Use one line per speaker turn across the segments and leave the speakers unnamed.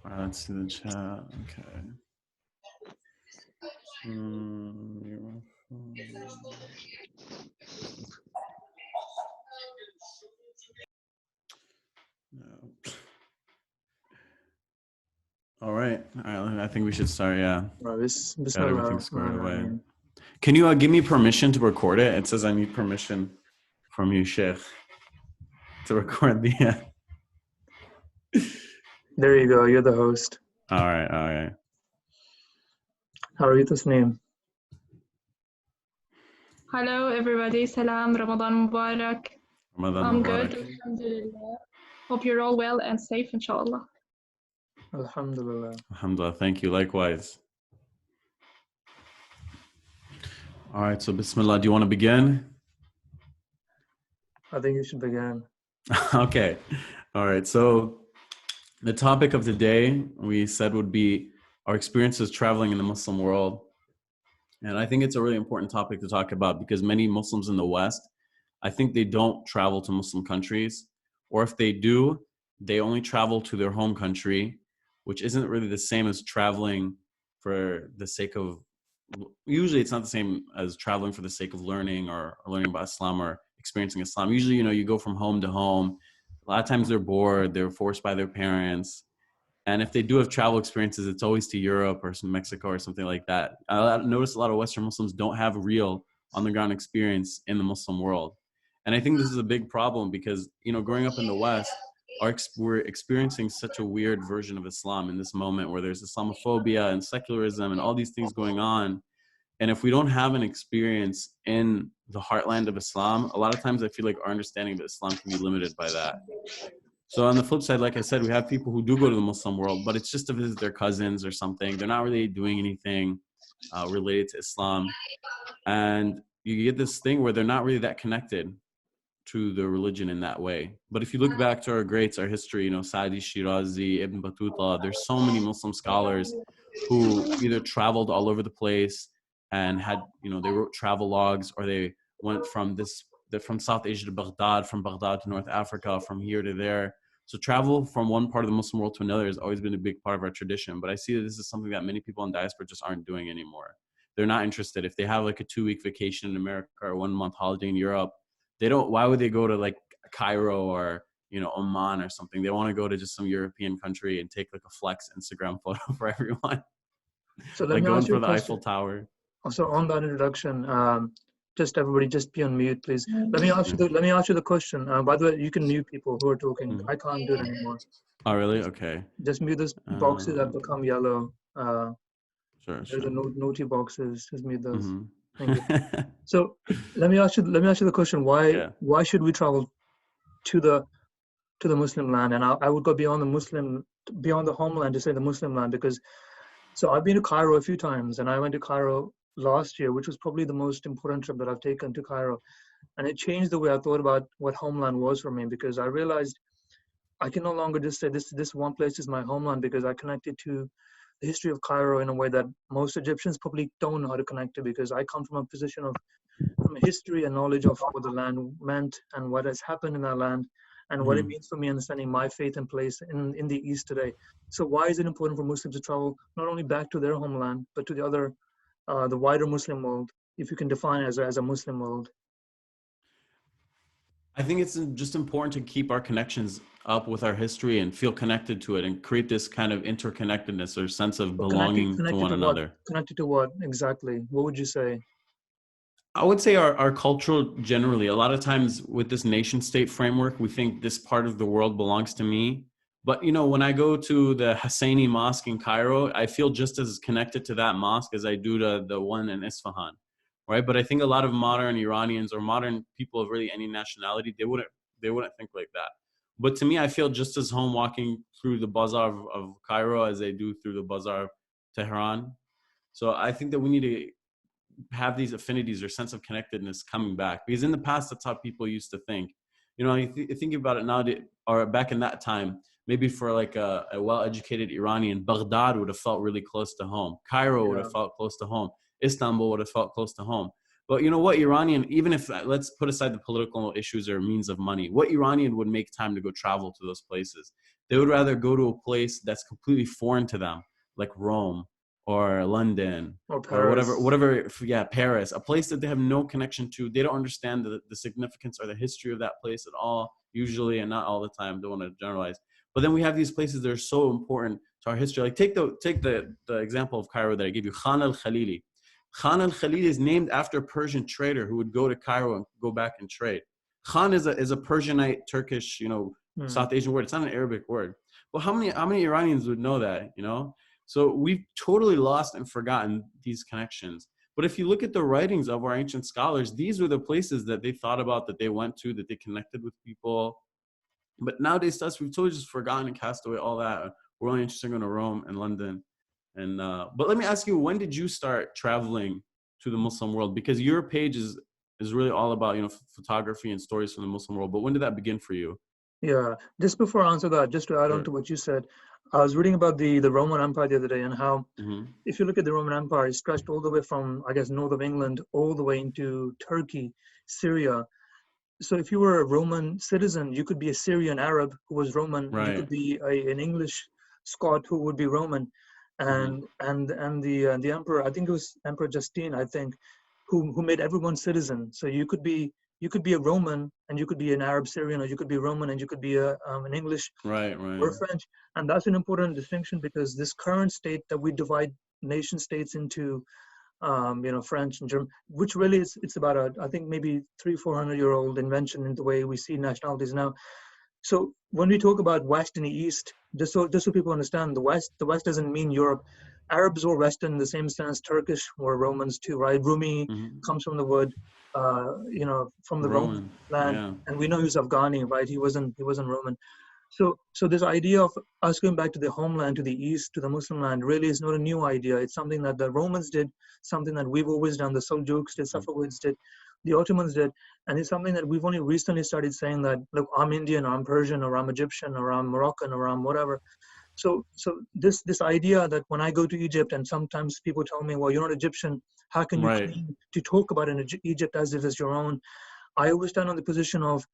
All right, let's see the chat. Okay. No. All right. I think we should start. Yeah. Got everything squared away. Can you give me permission to record it? It says I need permission from you, Sheikh, to record the.
There you go. You're the host.
All right. All right.
How are you, Tasneem?
Hello everybody, salam, Ramadan Mubarak.
Ramadan
I'm
Mubarak.
good, alhamdulillah. Hope you're all well and safe, inshallah.
Alhamdulillah.
Alhamdulillah. Thank you. Likewise. All right. So, Bismillah. Do you want to begin?
I think you should begin.
Okay. All right. So, the topic of today we said would be our experiences traveling in the Muslim world. And I think it's a really important topic to talk about because many Muslims in the West, I think they don't travel to Muslim countries, or if they do, they only travel to their home country, which isn't really the same as traveling for the sake of, usually it's not the same as traveling for the sake of learning or learning about Islam or experiencing Islam. Usually, you go from home to home. A lot of times they're bored, they're forced by their parents. And if they do have travel experiences, it's always to Europe or Mexico or something like that. I notice a lot of Western Muslims don't have real on-the-ground experience in the Muslim world. And I think this is a big problem because, growing up in the West, we're experiencing such a weird version of Islam in this moment where there's Islamophobia and secularism and all these things going on. And if we don't have an experience in the heartland of Islam, a lot of times I feel like our understanding of Islam can be limited by that. So on the flip side, like I said, we have people who do go to the Muslim world, but it's just to visit their cousins or something. They're not really doing anything related to Islam. And you get this thing where they're not really that connected to the religion in that way. But if you look back to our greats, our history, Sa'di Shirazi, Ibn Battuta, there's so many Muslim scholars who either traveled all over the place and had, they wrote travel logs, or they went from South Asia to Baghdad, from Baghdad to North Africa, from here to there. So travel from one part of the Muslim world to another has always been a big part of our tradition. But I see that this is something that many people in diaspora just aren't doing anymore. They're not interested. If they have like a 2-week vacation in America or 1-month holiday in Europe, why would they go to like Cairo or, Oman or something? They want to go to just some European country and take like a flex Instagram photo for everyone.
So
like going for the Eiffel Tower.
Also on that introduction, just everybody just be on mute, please. Let me ask you the question. By the way, you can mute people who are talking. I can't do it anymore.
Oh, really? Okay.
Just mute those boxes that become yellow.
Sure.
There's a naughty boxes. Just mute those. Thank you. So let me ask you the question. Why should we travel to the Muslim land? And I would go beyond the homeland to say the Muslim land, because so I've been to Cairo a few times, and I went to Cairo last year, which was probably the most important trip that I've taken to Cairo. And it changed the way I thought about what homeland was for me, because I realized I can no longer just say this one place is my homeland, because I connected to the history of Cairo in a way that most Egyptians probably don't know how to connect to, because I come from a position from history and knowledge of what the land meant and what has happened in that land and what it means for me understanding my faith and place in the East today. So why is it important for Muslims to travel not only back to their homeland, but to the wider Muslim world, if you can define it as a Muslim world?
I think it's just important to keep our connections up with our history and feel connected to it and create this kind of interconnectedness or sense of belonging to one another.
Connected to what exactly? What would you say?
I would say our culture generally. A lot of times with this nation state framework, we think this part of the world belongs to me. But, when I go to the Husseini Mosque in Cairo, I feel just as connected to that mosque as I do to the one in Isfahan. Right. But I think a lot of modern Iranians or modern people of really any nationality, they wouldn't think like that. But to me, I feel just as home walking through the bazaar of Cairo as I do through the bazaar of Tehran. So I think that we need to have these affinities or sense of connectedness coming back, because in the past, that's how people used to think. You think about it now, or back in that time, maybe for like a well-educated Iranian, Baghdad would have felt really close to home. Cairo would have felt close to home. Istanbul would have felt close to home. But you know what, Iranian, even if, let's put aside the political issues or means of money, what Iranian would make time to go travel to those places? They would rather go to a place that's completely foreign to them, like Rome or London
or
or
Paris.
whatever. Yeah, Paris, a place that they have no connection to. They don't understand the significance or the history of that place at all, usually, and not all the time. Don't want to generalize. But then we have these places that are so important to our history. Like take the example of Cairo that I gave you, Khan al-Khalili. Khan al-Khalili is named after a Persian trader who would go to Cairo and go back and trade. Khan is a Persianite, Turkish, South Asian word. It's not an Arabic word. Well, how many Iranians would know that, So we've totally lost and forgotten these connections. But if you look at the writings of our ancient scholars, these were the places that they thought about, that they went to, that they connected with people. But nowadays, we've totally just forgotten and cast away all that. We're only interested in going to Rome and London. And but let me ask you, when did you start traveling to the Muslim world? Because your page is really all about photography and stories from the Muslim world. But when did that begin for you?
Yeah, just before I answer that, just to add on to what you said, I was reading about the Roman Empire the other day, and how if you look at the Roman Empire, it stretched all the way from, I guess, north of England all the way into Turkey, Syria. So if you were a Roman citizen, you could be a Syrian Arab who was Roman.
Right.
You could be an English Scot who would be Roman, and the emperor, I think it was Emperor Justine, I think, who made everyone citizen. So you could be a Roman and you could be an Arab Syrian, or you could be Roman and you could be an English or French. And that's an important distinction, because this current state that we divide nation states into, French and German, which really it's about I think maybe 300-400-year-old invention in the way we see nationalities now. So when we talk about West and East, just so people understand, the West doesn't mean Europe. Arabs were Western in the same sense. Turkish were Romans too, right? Rumi comes from the word, from the Roman land, and we know he was Afghani, right? He wasn't Roman. So this idea of us going back to the homeland, to the East, to the Muslim land, really is not a new idea. It's something that the Romans did, something that we've always done. The Seljuks did, Safavids did, the Ottomans did, and it's something that we've only recently started saying that, look, I'm Indian, or I'm Persian, or I'm Egyptian, or I'm Moroccan, or I'm whatever. So this idea that when I go to Egypt, and sometimes people tell me, well, you're not Egyptian, how can you claim to talk about Egypt as if it's your own? I always stand on the position of,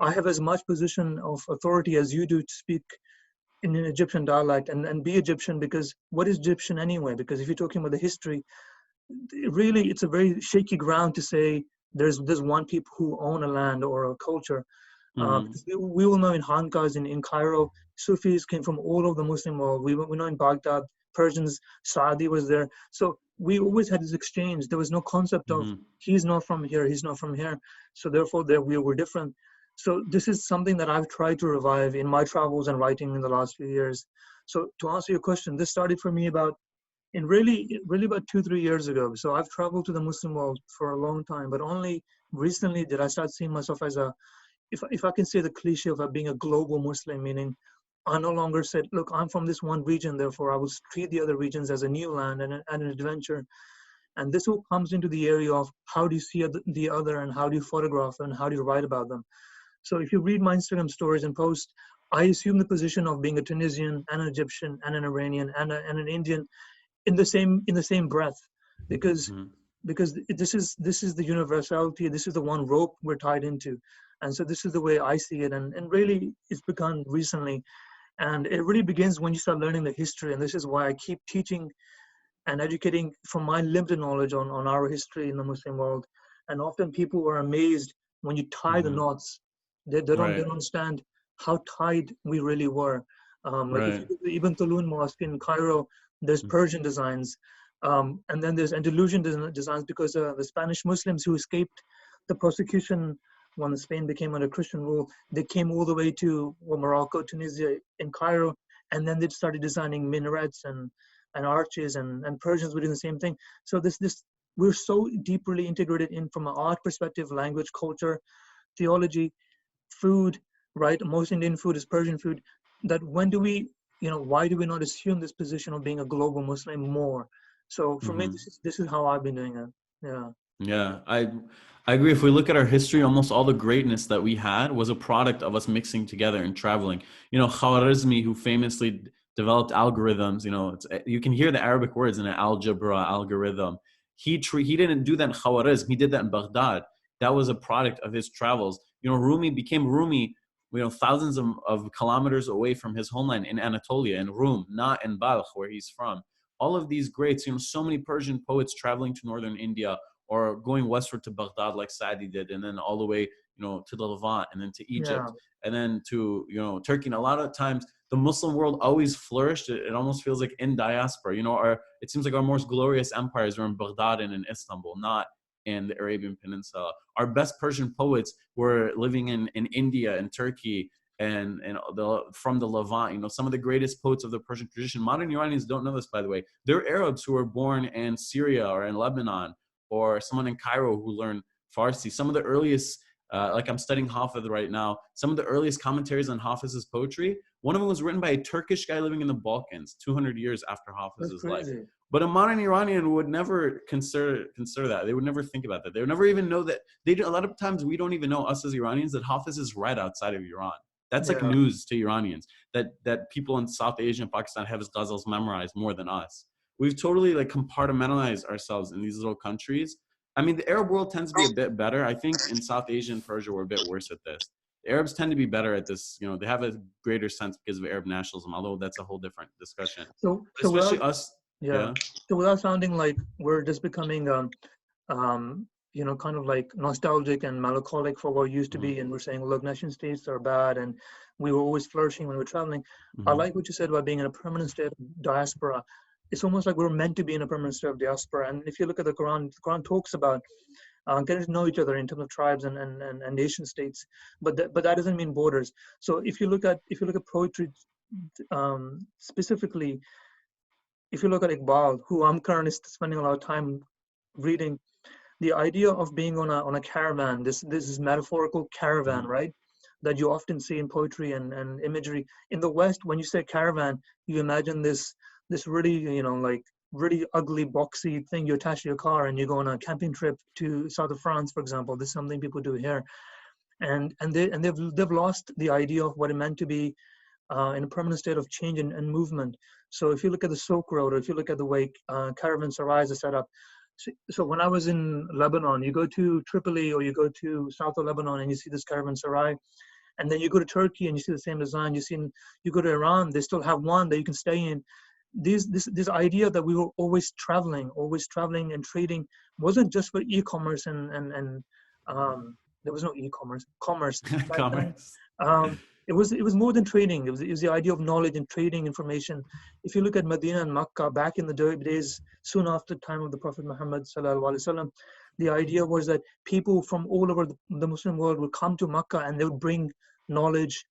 I have as much position of authority as you do to speak in an Egyptian dialect and be Egyptian, because what is Egyptian anyway? Because if you're talking about the history, really it's a very shaky ground to say there's one people who own a land or a culture. Because we will know in Hankas, in Cairo, Sufis came from all over the Muslim world. We know in Baghdad, Persians, Saadi was there. So we always had this exchange. There was no concept of he's not from here, he's not from here. So therefore we were different. So this is something that I've tried to revive in my travels and writing in the last few years. So to answer your question, this started for me really about 2-3 years ago. So I've traveled to the Muslim world for a long time, but only recently did I start seeing myself as if I can say the cliche of being a global Muslim, meaning I no longer said, look, I'm from this one region, therefore I will treat the other regions as a new land and an adventure. And this all comes into the area of how do you see the other, and how do you photograph, and how do you write about them. So if you read my Instagram stories and posts, I assume the position of being a Tunisian and an Egyptian and an Iranian and an Indian in the same breath, because this is the universality. This is the one rope we're tied into, and so this is the way I see it. And really, it's begun recently, and it really begins when you start learning the history. And this is why I keep teaching and educating from my limited knowledge on our history in the Muslim world. And often people are amazed when you tie the knots. They don't understand how tied we really were. Like if you look at Ibn Tulun Mosque in Cairo, there's Persian designs, and then there's Andalusian designs, because the Spanish Muslims who escaped the persecution when Spain became under Christian rule, they came all the way to Morocco, Tunisia, in Cairo, and then they started designing minarets and arches, and Persians were doing the same thing. So this we're so deeply integrated in from an art perspective, language, culture, theology, food, right? Most Indian food is Persian food. That when do we, why do we not assume this position of being a global Muslim more? So for me, this is how I've been doing it.
Yeah, I agree. If we look at our history, almost all the greatness that we had was a product of us mixing together and traveling. Khwarizmi, who famously developed algorithms, you can hear the Arabic words in an algebra, algorithm. He didn't do that in Khwarizm. He did that in Baghdad. That was a product of his travels. Rumi became Rumi thousands of kilometers away from his homeland in Anatolia, in Rum, not in Balkh, where he's from. All of these greats, so many Persian poets traveling to northern India or going westward to Baghdad like Saadi did, and then all the way, to the Levant, and then to Egypt, and then to, Turkey. And a lot of times the Muslim world always flourished. It almost feels like in diaspora, it seems like our most glorious empires were in Baghdad and in Istanbul, not in the Arabian Peninsula. Our best Persian poets were living in India and Turkey and from the Levant. Some of the greatest poets of the Persian tradition. Modern Iranians don't know this, by the way. They're Arabs who were born in Syria or in Lebanon, or someone in Cairo who learned Farsi. Some of the earliest, like I'm studying Hafiz right now, some of the earliest commentaries on Hafiz's poetry, one of them was written by a Turkish guy living in the Balkans 200 years after Hafiz's life. But a modern Iranian would never consider that. They would never think about that. They would never even know that. A lot of times we don't even know, us as Iranians, that Hafiz is read outside of Iran. That's like news to Iranians, that people in South Asia and Pakistan have his ghazals memorized more than us. We've totally like compartmentalized ourselves in these little countries. I mean, the Arab world tends to be a bit better. I think in South Asia and Persia, we're a bit worse at this. The Arabs tend to be better at this. They have a greater sense because of Arab nationalism, although that's a whole different discussion.
So
especially us.
Yeah. So without sounding like we're just becoming, kind of like nostalgic and melancholic for what used to be, and we're saying, look, nation states are bad, and we were always flourishing when we were traveling. I like what you said about being in a permanent state of diaspora. It's almost like we're meant to be in a permanent state of diaspora. And if you look at the Quran talks about getting to know each other in terms of tribes and nation states, but that doesn't mean borders. So if you look at poetry specifically, if you look at Iqbal, who I'm currently spending a lot of time reading, the idea of being on a caravan, this is metaphorical caravan, right? That you often see in poetry and imagery. In the West, when you say caravan, you imagine this really, like really ugly, boxy thing you attach to your car and you go on a camping trip to south of France, for example. This is something people do here. And they've lost the idea of what it meant to be in a permanent state of change and movement. So if you look at the Silk Road, or if you look at the way caravanserais are set up, so when I was in Lebanon, you go to Tripoli or you go to south of Lebanon and you see this caravanserai, and then you go to Turkey and you see the same design. You go to Iran, they still have one that you can stay in. This idea that we were always traveling and trading wasn't just for e-commerce and there was no commerce back then. It was more than trading. It was the idea of knowledge and trading information. If you look at Medina and Makkah back in the days, soon after the time of the Prophet Muhammad sallallahu alaihi wasallam, the idea was that people from all over the Muslim world would come to Makkah and they would bring knowledge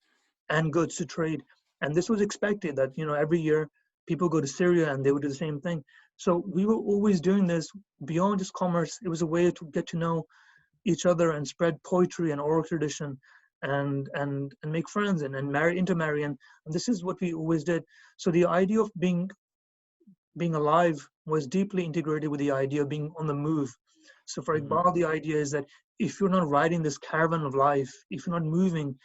and goods to trade. And this was expected that, every year people go to Syria and they would do the same thing. So we were always doing this beyond just commerce. It was a way to get to know each other and spread poetry and oral tradition and make friends and intermarry. And this is what we always did. So the idea of being alive was deeply integrated with the idea of being on the move. So for Iqbal, the idea is that if you're not riding this caravan of life, if you're not moving,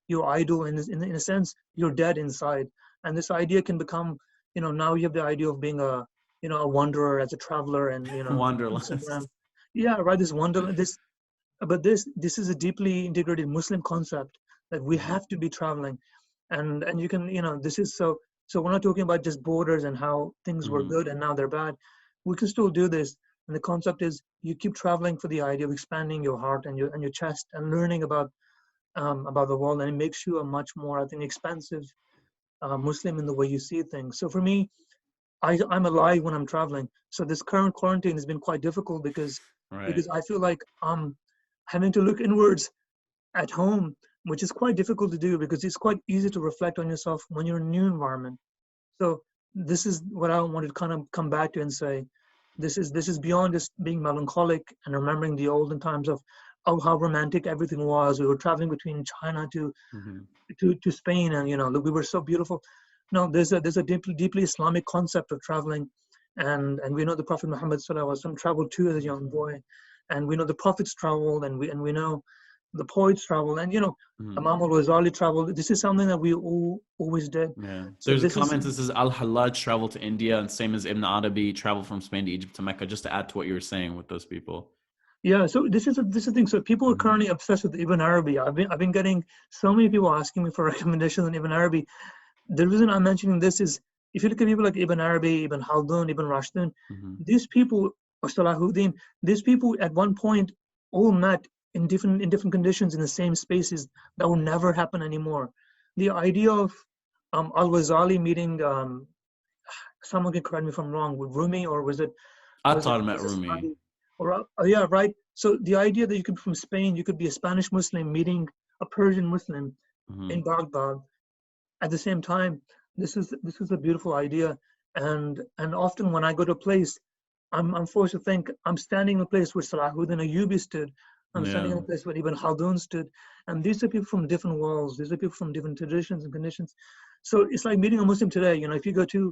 you're idle, in a sense, you're dead inside. And this idea can become, now you have the idea of being a wanderer, as a traveler, and
wanderlust.
Yeah, right. This wanderland. But this is a deeply integrated Muslim concept that we have to be traveling, and you can, this is so we're not talking about just borders and how things were good and now they're bad. We can still do this, and the concept is you keep traveling for the idea of expanding your heart and your chest and learning about the world, and it makes you a much more, I think, expansive Muslim in the way you see things. So for me, I'm alive when I'm traveling. So this current quarantine has been quite difficult because I feel like having to look inwards at home, which is quite difficult to do because it's quite easy to reflect on yourself when you're in a new environment. So this is what I wanted to kind of come back to and say, this is beyond just being melancholic and remembering the olden times of how romantic everything was. We were traveling between China to Spain, and we were so beautiful. No, there's a deeply Islamic concept of traveling, and we know the Prophet Muhammad sallallahu alaihi wasallam traveled too as a young boy. And we know the prophets traveled, and we know the poets traveled, and Imam al-Ghazali traveled. This is something that we always did.
Yeah. So there's a comment that says Al-Hallaj traveled to India, and same as Ibn Arabi traveled from Spain to Egypt to Mecca, just to add to what you were saying with those people.
Yeah, so this is the thing. So people are currently obsessed with Ibn Arabi. I've been getting so many people asking me for recommendations on Ibn Arabi. The reason I'm mentioning this is if you look at people like Ibn Arabi, Ibn Khaldun, Ibn Rushdin, these people, or Salahuddin, these people at one point all met in different conditions in the same spaces that will never happen anymore. The idea of Al-Ghazali meeting someone can correct me if I'm wrong, with Rumi, or
Attar met Rumi.
Or yeah, right. So the idea that you could be from Spain, you could be a Spanish Muslim meeting a Persian Muslim in Baghdad at the same time. This is a beautiful idea, and often when I go to a place, I'm forced to think I'm standing in a place where Salahuddin Ayyubi stood. I'm standing in a place where Ibn Khaldun stood, and these are people from different worlds. These are people from different traditions and conditions. So it's like meeting a Muslim today. You know, if you go to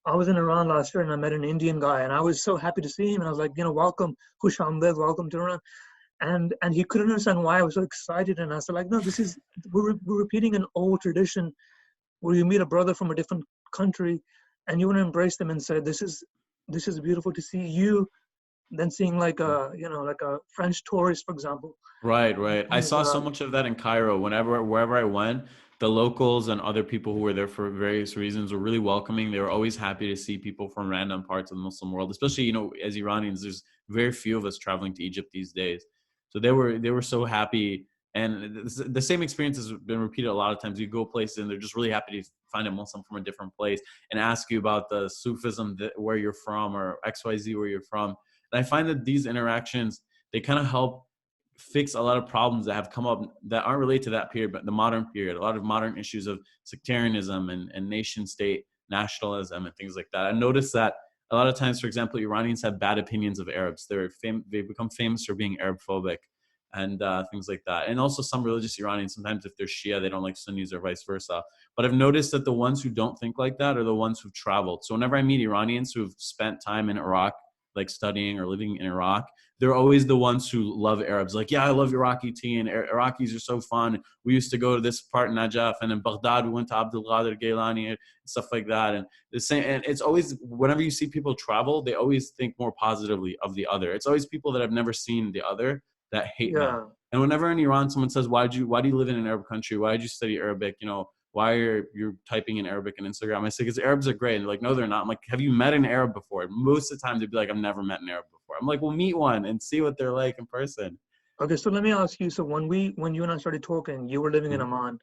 I was in Iran last year and I met an Indian guy and I was so happy to see him and I was like, welcome, Khush Amded, welcome to Iran. And he couldn't understand why I was so excited. And I said, like, no, we're repeating an old tradition where you meet a brother from a different country and you want to embrace them and say, this is beautiful to see you, than seeing like a French tourist, for example.
Right. I saw so much of that in Cairo. Wherever I went, the locals and other people who were there for various reasons were really welcoming. They were always happy to see people from random parts of the Muslim world, especially, as Iranians, there's very few of us traveling to Egypt these days. So they were so happy. And the same experience has been repeated a lot of times. You go places and they're just really happy to find a Muslim from a different place and ask you about the Sufism, where you're from, or XYZ, where you're from. And I find that these interactions, they kind of help fix a lot of problems that have come up that aren't related to that period, but the modern period. A lot of modern issues of sectarianism and nation state nationalism and things like that. I noticed that a lot of times, for example, Iranians have bad opinions of Arabs. They've become famous for being Arab phobic and things like that. And also some religious Iranians, sometimes if they're Shia, they don't like Sunnis or vice versa. But I've noticed that the ones who don't think like that are the ones who've traveled. So whenever I meet Iranians who've spent time in Iraq, like studying or living in Iraq, they're always the ones who love Arabs. Like, yeah, I love Iraqi tea, and Iraqis are so fun. We used to go to this part in Najaf, and in Baghdad, we went to Abdul Qadir Gailani and stuff like that. And the same, and it's always, whenever you see people travel, they always think more positively of the other. It's always people that have never seen the other that hate them. And whenever in Iran someone says, why do you live in an Arab country? Why did you study Arabic? Why are you typing in Arabic on Instagram? I say, because Arabs are great. And they're like, no, they're not. I'm like, have you met an Arab before? Most of the time they'd be like, I've never met an Arab before. I'm like, well, meet one and see what they're like in person.
Okay, so let me ask you, so when you and I started talking, you were living in Amman.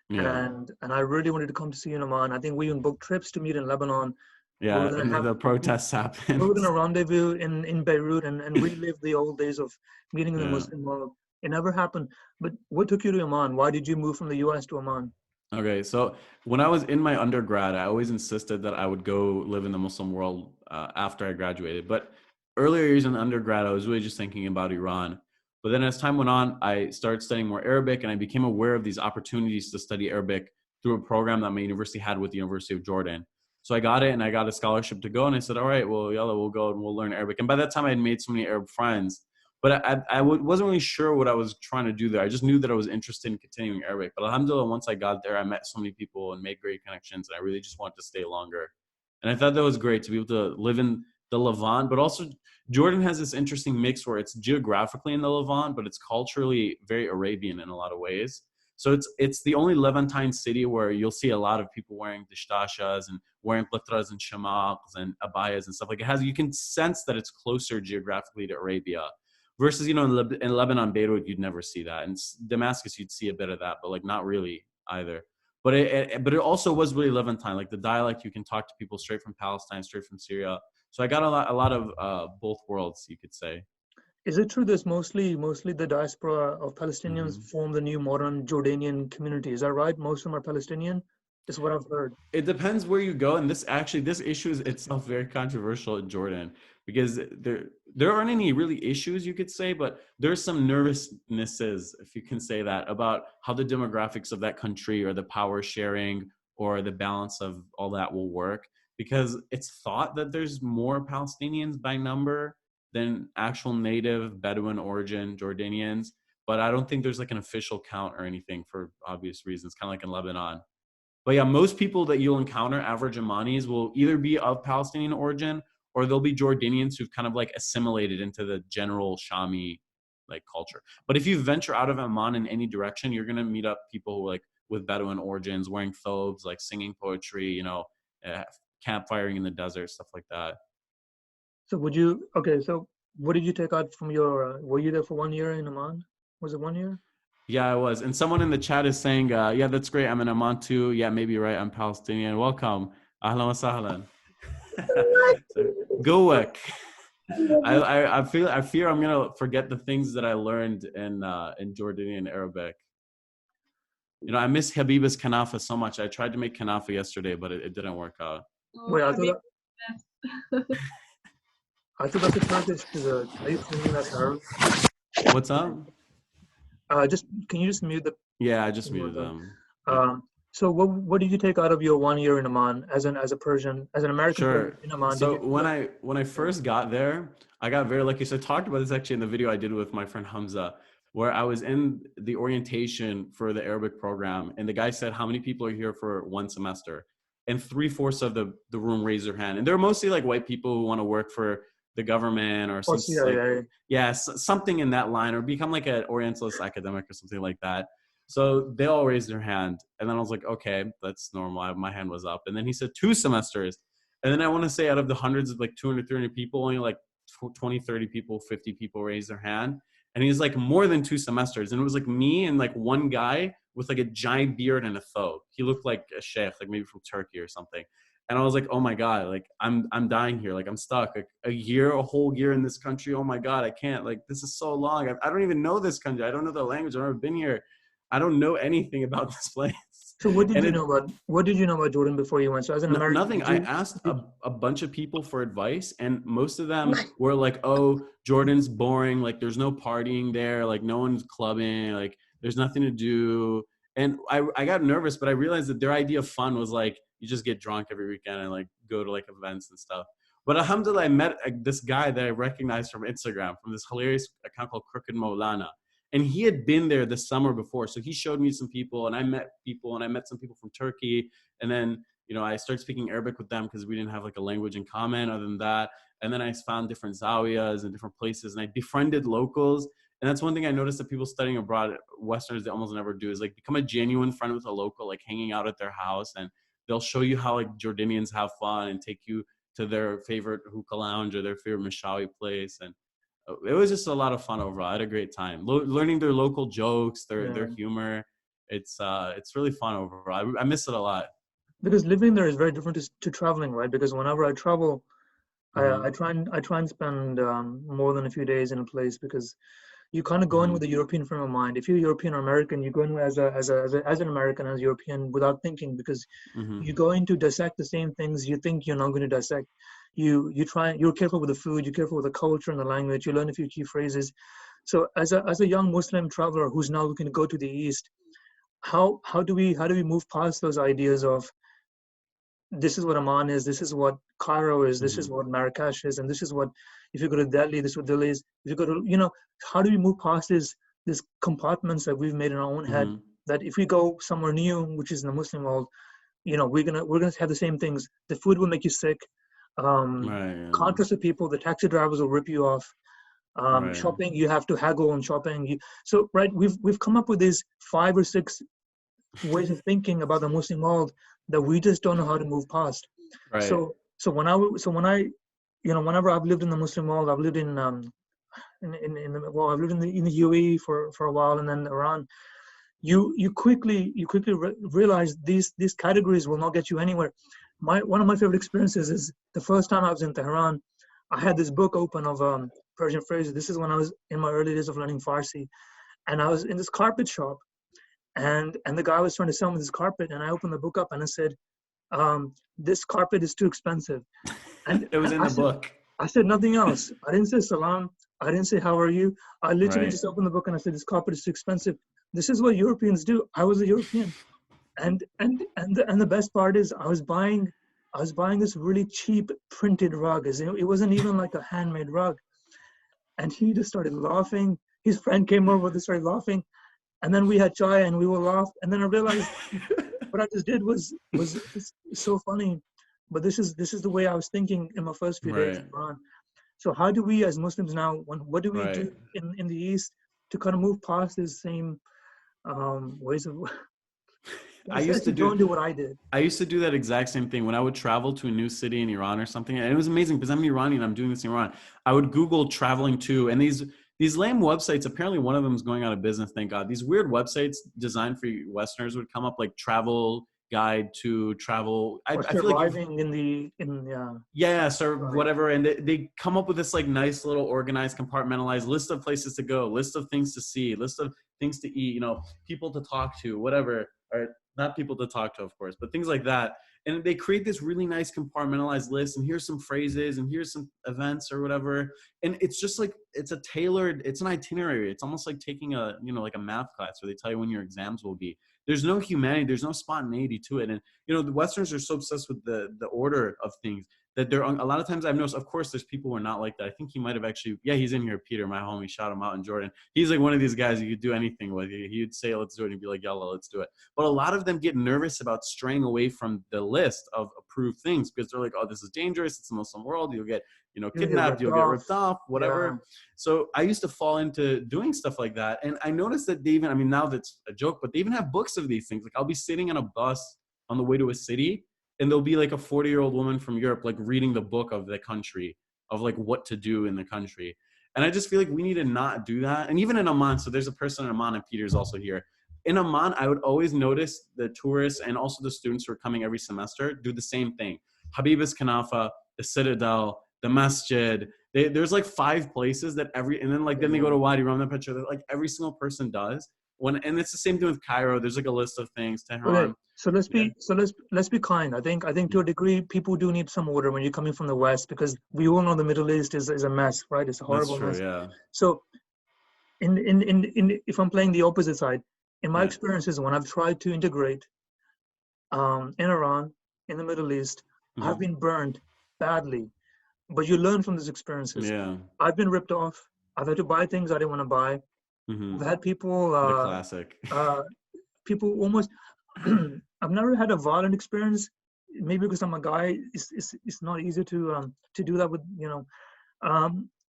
And I really wanted to come to see you in Amman. I think we even booked trips to meet in Lebanon.
Yeah, the protests happened.
We were going to rendezvous in Beirut and relive the old days of meeting in the Muslim world. It never happened. But what took you to Amman? Why did you move from the US to Amman?
Okay, so when I was in my undergrad, I always insisted that I would go live in the Muslim world after I graduated. But earlier years in undergrad, I was really just thinking about Iran. But then as time went on, I started studying more Arabic, and I became aware of these opportunities to study Arabic through a program that my university had with the University of Jordan. So I got it, and I got a scholarship to go, and I said, all right, well, yalla, we'll go and we'll learn Arabic. And by that time, I had made so many Arab friends. But I wasn't really sure what I was trying to do there. I just knew that I was interested in continuing Arabic. But alhamdulillah, once I got there, I met so many people and made great connections. And I really just wanted to stay longer. And I thought that was great to be able to live in the Levant. But also, Jordan has this interesting mix where it's geographically in the Levant, but it's culturally very Arabian in a lot of ways. So it's the only Levantine city where you'll see a lot of people wearing dishtashas and wearing qitras and shamaks and abayas and stuff like it. You can sense that it's closer geographically to Arabia. Versus, in Lebanon, Beirut, you'd never see that. In Damascus, you'd see a bit of that, but like not really either. But it also was really Levantine. Like the dialect, you can talk to people straight from Palestine, straight from Syria. So I got a lot of both worlds, you could say.
Is it true there's mostly the diaspora of Palestinians form the new modern Jordanian community? Is that right? Most of them are Palestinian? Is what I've heard.
It depends where you go, and this issue is itself very controversial in Jordan because there aren't any really issues, you could say, but there's some nervousnesses, if you can say that, about how the demographics of that country or the power sharing or the balance of all that will work, because it's thought that there's more Palestinians by number than actual native Bedouin origin Jordanians, but I don't think there's like an official count or anything for obvious reasons, kind of like in Lebanon. But yeah, most people that you'll encounter, average Omanis, will either be of Palestinian origin or they'll be Jordanians who've kind of like assimilated into the general Shami like culture. But if you venture out of Amman in any direction, you're going to meet up people who, like, with Bedouin origins, wearing thobes, like singing poetry, you know, campfiring in the desert, stuff like that.
So so what did you take out from your, were you there for 1 year in Amman? Was it 1 year?
Yeah, I was. And someone in the chat is saying, yeah, that's great. I'm in Amman too. Yeah, maybe you're right. I'm Palestinian. Welcome. Ahlan wa sahlan. So, go work. I fear I'm gonna forget the things that I learned in Jordanian Arabic. You know, I miss Habiba's kanafa so much. I tried to make kanafa yesterday, but it didn't work out.
Oh,
Wait, I thought that's a Turkish dessert. Are you claiming that's Arab?
What's up?
Can you just mute the?
Yeah, I just muted them.
So what did you take out of your 1 year in Amman as a Persian, as an American Persian in Amman?
So when I first got there, I got very lucky. So I talked about this actually in the video I did with my friend Hamza, where I was in the orientation for the Arabic program, and the guy said, "How many people are here for one semester?" And 3/4 of the room raised their hand, and they're mostly like white people who want to work for the government or something in that line, or become like an Orientalist academic or something like that. So they all raised their hand, and then I was like, okay, that's normal. My hand was up, and then he said 2 semesters, and then I want to say out of the hundreds of like 200, 300 people, only like 20, 30 people, 50 people raised their hand. And he's like, more than 2 semesters. And it was like me and like one guy with like a giant beard and a thobe. He looked like a sheikh, like maybe from Turkey or something. And I was like, oh my God, like I'm dying here. Like I'm stuck. Like a whole year in this country. Oh my God, I can't. Like this is so long. I don't even know this country. I don't know the language. I've never been here. I don't know anything about this place.
So what did you know about Jordan before you went? So as an American,
nothing. I asked a bunch of people for advice, and most of them were like, "Oh, Jordan's boring. Like, there's no partying there. Like, no one's clubbing. Like, there's nothing to do." And I got nervous, but I realized that their idea of fun was like you just get drunk every weekend and like go to like events and stuff. But alhamdulillah, I met this guy that I recognized from Instagram, from this hilarious account called Crooked Maulana. And he had been there the summer before. So he showed me some people, and I met people, and I met some people from Turkey. And then, you know, I started speaking Arabic with them because we didn't have like a language in common other than that. And then I found different zawiyas and different places, and I befriended locals. And that's one thing I noticed that people studying abroad, Westerners, they almost never do, is like become a genuine friend with a local, like hanging out at their house, and they'll show you how like Jordanians have fun and take you to their favorite hookah lounge or their favorite mashawi place. And it was just a lot of fun overall. I had a great time learning their local jokes, their humor. It's really fun overall. I miss it a lot.
Because living there is very different to traveling, right? Because whenever I travel, I try and spend more than a few days in a place, because you kind of go in with a European frame of mind. If you're European or American, you go in as an American, as European, without thinking, because you go in to dissect the same things you think you're not going to dissect. You're careful with the food, you're careful with the culture and the language, you learn a few key phrases. So as a young Muslim traveler who's now looking to go to the East, how do we move past those ideas of this is what Amman is, this is what Cairo is, this is what Marrakesh is, and this is what, if you go to Delhi, this is what Delhi is. If you go to, how do we move past these compartments that we've made in our own head, that if we go somewhere new, which is in the Muslim world, we're gonna have the same things. The food will make you sick. Contrast with people, the taxi drivers will rip you off. Shopping, you have to haggle on shopping. We've come up with these 5 or 6 ways of thinking about the Muslim world that we just don't know how to move past. So whenever I've lived in the Muslim world, I've lived in the UAE for a while, and then Iran. You quickly realize these categories will not get you anywhere. One of my favorite experiences is the first time I was in Tehran. I had this book open of Persian phrases. This is when I was in my early days of learning Farsi, and I was in this carpet shop, and the guy was trying to sell me this carpet, and I opened the book up and I said, "This carpet is too expensive." And
it was in the book.
I said nothing else. I didn't say salam. I didn't say how are you. I literally just opened the book and I said, "This carpet is too expensive." This is what Europeans do. I was a European, and the best part is I was buying this really cheap printed rug. It wasn't even like a handmade rug. And he just started laughing. His friend came over, they started laughing, and then we had chai and we will laugh. And then I realized what I just did was so funny. But this is the way I was thinking in my first few days in Iran. So how do we as Muslims now, what do we do in the East to kind of move past these same ways of
I used to
don't do what I did.
I used to do that exact same thing when I would travel to a new city in Iran or something. And it was amazing because I'm Iranian. I'm doing this in Iran. I would Google traveling to, and these lame websites, apparently one of them is going out of business, thank God. These weird websites designed for Westerners would come up, like travel guide to travel. I feel like whatever. And they come up with this like nice little organized, compartmentalized list of places to go, list of things to see, list of things to eat, people to talk to, whatever, or not people to talk to, of course, but things like that. And they create this really nice compartmentalized list, and here's some phrases, and here's some events or whatever. And it's just like, it's an itinerary. It's almost like taking like a math class where they tell you when your exams will be. There's no humanity, there's no spontaneity to it. And, the Westerners are so obsessed with the order of things that a lot of times I've noticed, of course, there's people who are not like that. I think he might have actually, he's in here, Peter, my homie, shout him out in Jordan. He's like one of these guys you could do anything with. He'd say, let's do it, and he'd be like, yalla, let's do it. But a lot of them get nervous about straying away from the list of approved things because they're like, oh, this is dangerous. It's the Muslim world. You'll get, kidnapped, you'll get ripped off, whatever. Yeah. So I used to fall into doing stuff like that. And I noticed that they even, now that's a joke, but they even have books of these things. Like I'll be sitting on a bus on the way to a city, and there'll be like a 40-year-old woman from Europe, like reading the book of the country, of like what to do in the country. And I just feel like we need to not do that. And even in Amman, so there's a person in Amman, and Peter's also here. In Amman, I would always notice the tourists and also the students who are coming every semester do the same thing. Habib's Kanafa, the Citadel, the Masjid. There's like 5 places that then they go to Wadi Rum, that like every single person does. And it's the same thing with Cairo. There's like a list of things. Tehran.
Okay. So let's be kind. I think to a degree people do need some order when you're coming from the West, because we all know the Middle East is a mess, right? It's a horrible mess. Yeah. So in if I'm playing the opposite side, in my experiences when I've tried to integrate in Iran, in the Middle East, I've been burned badly. But you learn from these experiences. Yeah. I've been ripped off. I've had to buy things I didn't want to buy. I've had people
the classic.
People almost I've never had a violent experience, maybe because I'm a guy. It's not easy to do that with,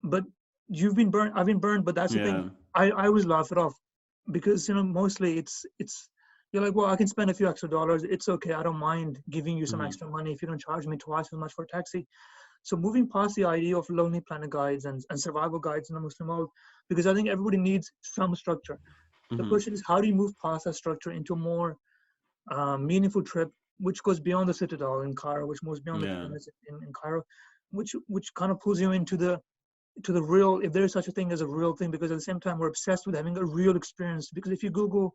but you've been burned, I've been burned, but that's the thing. I always laugh it off because mostly it's you're like, well, I can spend a few extra dollars, it's okay, I don't mind giving you some extra money if you don't charge me twice as much for a taxi. So moving past the idea of Lonely Planet guides and survival guides in the Muslim world, because I think everybody needs some structure. The question is, how do you move past that structure into a more meaningful trip, which goes beyond the Citadel in Cairo, which goes beyond the pyramids in Cairo, which kind of pulls you into the real, if there is such a thing as a real thing, because at the same time we're obsessed with having a real experience. Because if you go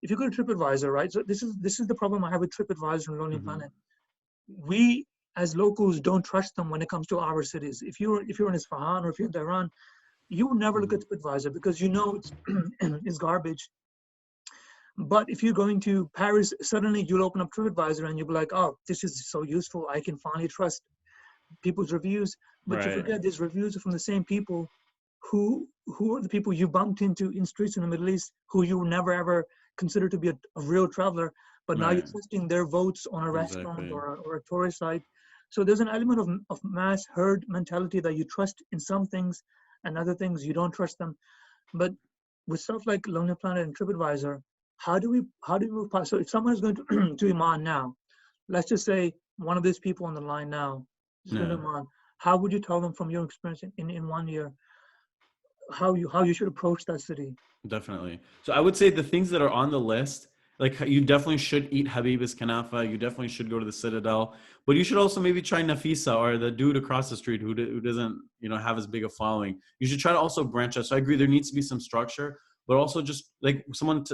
to TripAdvisor, right? So this is the problem I have with TripAdvisor and Lonely Planet. We as locals don't trust them when it comes to our cities. If you're in Isfahan or if you're in Tehran, you will never look at TripAdvisor because it's it's garbage. But if you're going to Paris, suddenly you'll open up TripAdvisor and you'll be like, oh, this is so useful. I can finally trust people's reviews. But you forget these reviews are from the same people who are the people you bumped into in streets in the Middle East, who you never ever consider to be a real traveler. But now you're trusting their votes on a restaurant or a tourist site. So there's an element of mass herd mentality that you trust in some things and other things you don't trust them. But with stuff like Lonely Planet and TripAdvisor, how do we move past? So if someone is going to to Iman now, let's just say one of these people on the line now is going to Iman, how would you tell them from your experience in 1 year how you should approach that city?
Definitely. So I would say the things that are on the list, like you definitely should eat Habib's Kanafa. You definitely should go to the Citadel, but you should also maybe try Nafisa or the dude across the street who doesn't have as big a following. You should try to also branch out. So I agree there needs to be some structure, but also just like someone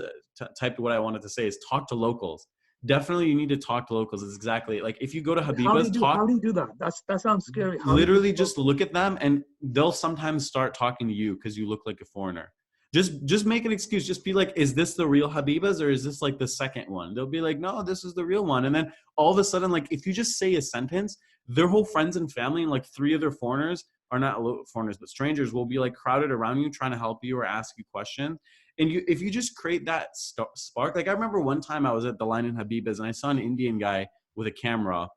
typed what I wanted to say is talk to locals. Definitely, you need to talk to locals. It's exactly like if you go to Habiba's,
how do you do that? That sounds scary.
Literally, just look at them, and they'll sometimes start talking to you because you look like a foreigner. Just make an excuse. Just be like, is this the real Habibas or is this like the second one? They'll be like, no, this is the real one. And then all of a sudden, like if you just say a sentence, their whole friends and family and like 3 other foreigners, are not foreigners, but strangers, will be like crowded around you trying to help you or ask you questions. And if you just create that spark, like I remember one time I was at the line in Habibas and I saw an Indian guy with a camera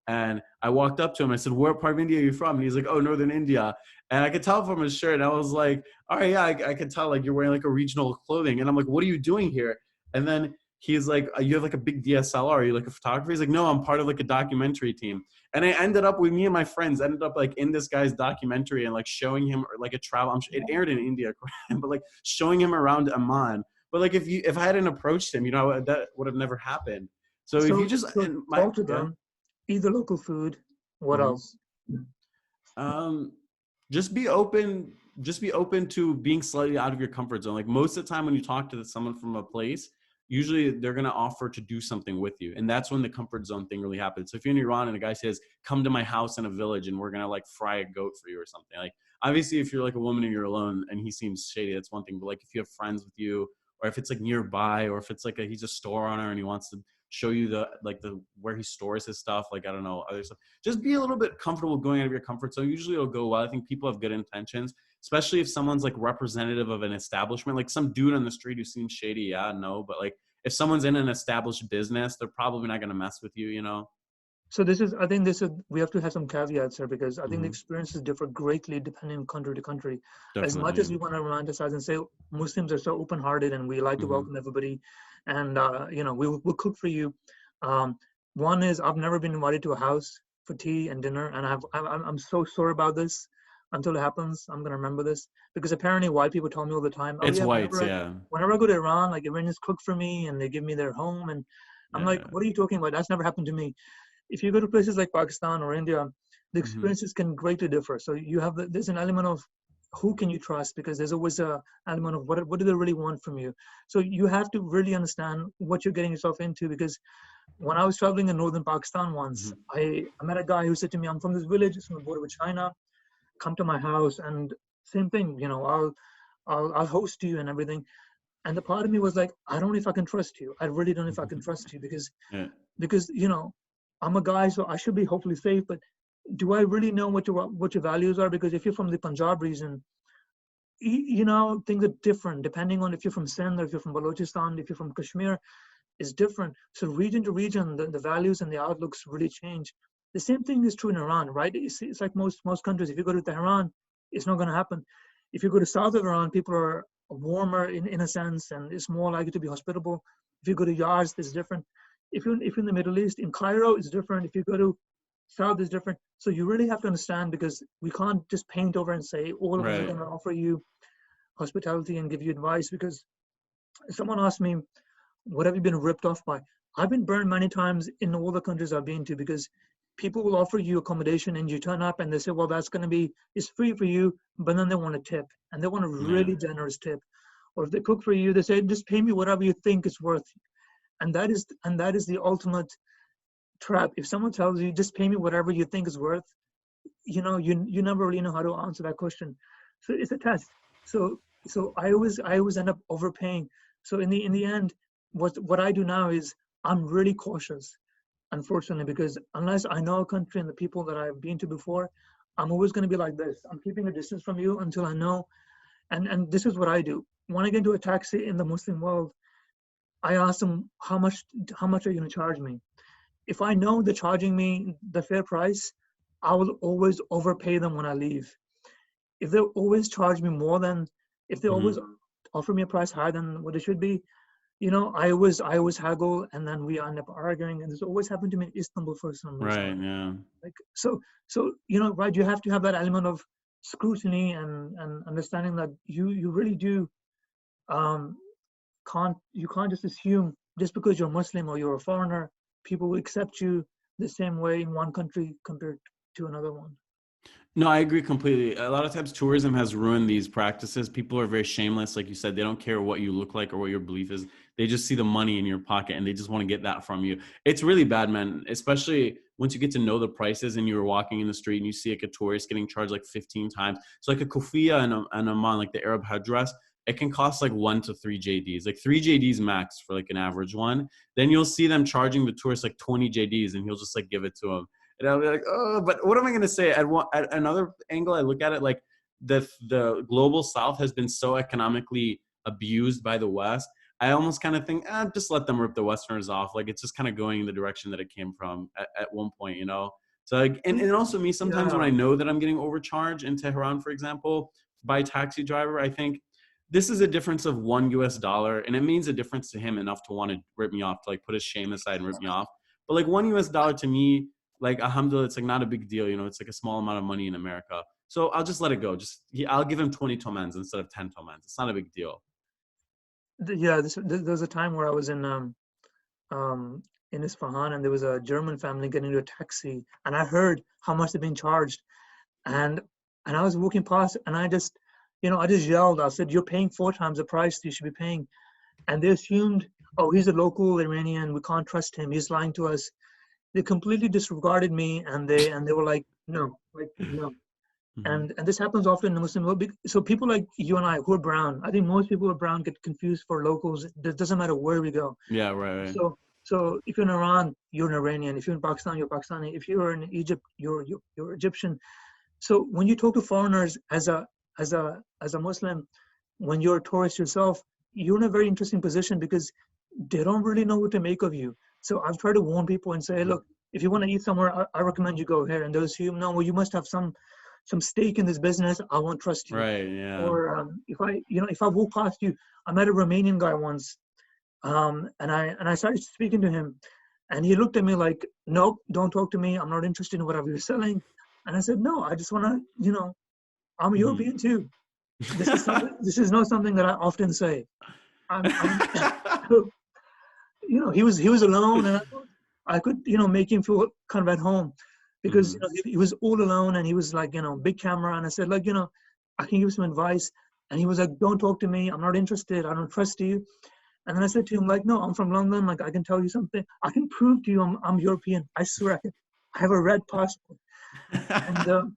And I walked up to him. I said, "Where part of India are you from?" And he's like, "Oh, Northern India." And I could tell from his shirt. And I was like, "All right, yeah, I could tell like you're wearing like a regional clothing." And I'm like, "What are you doing here?" And then he's like, "You have like a big DSLR. Are you like a photographer?" He's like, "No, I'm part of like a documentary team." And I ended up with me and my friends ended up like in this guy's documentary and like showing him like a travel. It aired in India, but like showing him around Amman. But like if I hadn't approached him, that would have never happened. So if you just
talk to them, eat the local food. What else?
Just be open to being slightly out of your comfort zone. Like most of the time when you talk to someone from a place, usually they're going to offer to do something with you. And that's when the comfort zone thing really happens. So if you're in Iran and a guy says, "Come to my house in a village and we're going to like fry a goat for you," or something, like obviously if you're like a woman and you're alone and he seems shady, that's one thing. But like if you have friends with you, or if it's like nearby, or if it's like he's a store owner and he wants to show you the where he stores his stuff, like I don't know, other stuff, just be a little bit comfortable going out of your comfort zone. Usually it'll go well. I think people have good intentions, especially if someone's like representative of an establishment, like some dude on the street who seems shady. Yeah, no, but like if someone's in an established business, they're probably not going to mess with you,
So I think we have to have some caveats here, because I think the experiences differ greatly depending country to country. Definitely. As much as we want to romanticize and say Muslims are so open-hearted and we like to welcome everybody, and we'll cook for you. One is, I've never been invited to a house for tea and dinner, and I'm so sore about this. Until it happens, I'm gonna remember this, because apparently white people tell me all the time,
"Oh, it's yeah, whites,
whenever I go to Iran, like Iranians cook for me and they give me their home, and I'm like, what are you talking about? That's never happened to me. If you go to places like Pakistan or India, the experiences can greatly differ. So you have there's an element of who can you trust, because there's always an element of what do they really want from you. So you have to really understand what you're getting yourself into, because when I was traveling in northern Pakistan once, I met a guy who said to me, "I'm from this village, it's on the border with China. Come to my house," and same thing, I'll host you and everything. And the part of me was like, I don't know if I can trust you. I really don't know if I can trust you, because I'm a guy, so I should be hopefully safe. But do I really know what your values are? Because if you're from the Punjab region, things are different depending on if you're from Sindh or if you're from Balochistan, if you're from Kashmir, is different. So region to region, the values and the outlooks really change. The same thing is true in Iran, right? It's like most countries. If you go to Tehran, it's not going to happen. If you go to south of Iran, people are warmer in a sense, and it's more likely to be hospitable. If you go to Yazd, it's different. If you're in the Middle East, in Cairo, it's different. If you go to south, it's different. So you really have to understand, because we can't just paint over and say all of us are going to offer you hospitality and give you advice. Because someone asked me, what have you been ripped off by? I've been burned many times in all the countries I've been to, because people will offer you accommodation and you turn up and they say, well, it's free for you, but then they want a tip, and they want a really generous tip. Or if they cook for you, they say, just pay me whatever you think it's worth. And that is the ultimate trap. If someone tells you, just pay me whatever you think is worth, you never really know how to answer that question. So it's a test. So I always end up overpaying. So in the end, what I do now is I'm really cautious, unfortunately, because unless I know a country and the people that I've been to before, I'm always going to be like this. I'm keeping a distance from you until I know. And this is what I do. When I get into a taxi in the Muslim world, I ask them, how much are you going to charge me? If I know they're charging me the fair price, I will always overpay them when I leave. If they always charge me more than, if they always offer me a price higher than what it should be, I always haggle, and then we end up arguing. And this always happened to me in Istanbul for some reason.
Right. Yeah.
Like so right. You have to have that element of scrutiny and understanding that you really do can't just assume just because you're Muslim or you're a foreigner, people will accept you the same way in one country compared to another one.
No, I agree completely. A lot of times tourism has ruined these practices. People are very shameless. Like you said, they don't care what you look like or what your belief is. They just see the money in your pocket and they just want to get that from you. It's really bad, man, especially once you get to know the prices and you're walking in the street and you see like a tourist getting charged like 15 times. So like a kufiya and Amman, like the Arab headdress, it can cost like 1 to 3 JDs, like 3 JDs max for like an average one. Then you'll see them charging the tourists like 20 JDs and he'll just like give it to them. And I'll be like, oh, but what am I going to say? At another angle, I look at it like the global South has been so economically abused by the West I almost kind of think, just let them rip the Westerners off. Like it's just kind of going in the direction that it came from at one point, you know? So like, and also me, sometimes when I know that I'm getting overcharged in Tehran, for example, by a taxi driver, I think this is a difference of $1 and it means a difference to him enough to want to rip me off, to like put his shame aside and rip me off. But like $1 to me, like alhamdulillah, it's like not a big deal, you know, it's like a small amount of money in America. So I'll just let it go. I'll give him 20 tomans instead of 10 tomans. It's not a big deal.
Yeah, there's a time where I was in Isfahan, and there was a German family getting into a taxi, and I heard how much they're being charged, and I was walking past, and I just yelled. I said, "You're paying 4 times the price you should be paying," and they assumed, "Oh, he's a local Iranian. We can't trust him. He's lying to us." They completely disregarded me, and they were like, "No, like no." And this happens often in the Muslim world. So people like you and I who are brown, I think most people who are brown get confused for locals. It doesn't matter where we go.
Yeah, right.
So if you're in Iran, you're an Iranian. If you're in Pakistan, you're Pakistani. If you're in Egypt, you're Egyptian. So when you talk to foreigners as a Muslim, when you're a tourist yourself, you're in a very interesting position because they don't really know what to make of you. So I've tried to warn people and say, look, if you want to eat somewhere, I recommend you go here. And those assume, no, well, you must have some stake in this business. I won't trust you.
Right. Yeah.
Or if I walk past you, I met a Romanian guy once, and I started speaking to him, and he looked at me like, nope, don't talk to me. I'm not interested in whatever you're selling. And I said, no, I just want to, I'm European too. This is not something that I often say. He was alone, and I could make him feel kind of at home, because he was all alone, and he was like big camera, and I said, like, I can give you some advice, and he was like, don't talk to me, I'm not interested, I don't trust you. And then I said to him, like, no, I'm from London, like I can tell you something, I can prove to you I'm European, I swear I have a red passport. And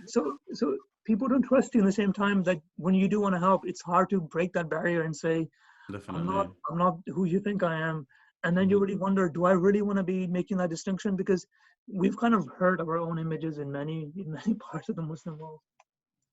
so people don't trust you. In the same time, that when you do want to help, it's hard to break that barrier and say,
definitely,
I'm not who you think I am. And then you really wonder, do I really want to be making that distinction? Because we've kind of hurt our own images in many parts of the Muslim world.